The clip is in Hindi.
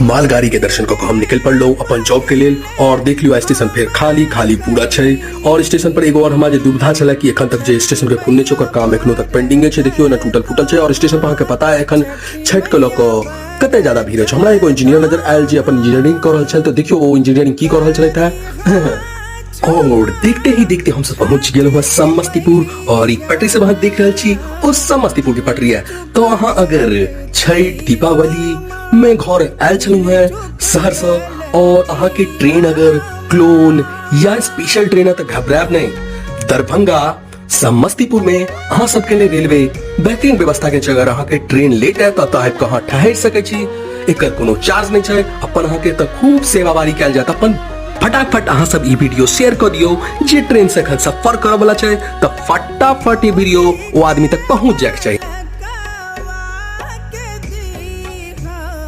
मालगाड़ी के दर्शन को हम निकल पड़ लो अपन जॉब के लिए और देख लियो स्टेशन फिर खाली खाली पूरा छे। और स्टेशन पर एगो और हमारे दुविधा चला कि एखन तक जे स्टेशन के खुलने चोकर काम एखनो तक पेंडिंग है, देखियो ना टूटल फूटल छे। और स्टेशन पर अहाँ के पता है एखन छठ के लोग कते ज्यादा भीड़ है। हमरा एगो इंजीनियर नजर आयल जे अपन इंजीनियरिंग कर रहल छल, तो देखियो वो इंजीनियरिंग की कर रहल छल था। और देखते ही देखते हम सब पहुंच गए हुआ समस्तीपुर और एक पटरी से वहां देख रहे छी उस समस्तीपुर की पटरी है। तो वहां अगर छठ दीपावली में घर आयल छलू है शहर से और अहाँ की ट्रेन अगर क्लोन या स्पेशल ट्रेन है तो घबराब नहीं। दरभंगा समस्तीपुर में अहाँ सबके लिए रेलवे बेहतरीन व्यवस्था के अगर अहाँ के ट्रेन लेट है तो आप कहाँ ठहर सके छी, एकर कोनो चार्ज नहीं है। अपन अहाँ के तो खूब सेवावारी कैल जाता। अपन फटाफट अहाँ सब ई वीडियो शेयर कर दियो जे ट्रेन से सफर करे वाला है तो फटाफट ये वीडियो वो आदमी तक पहुंच जाए चाहिए।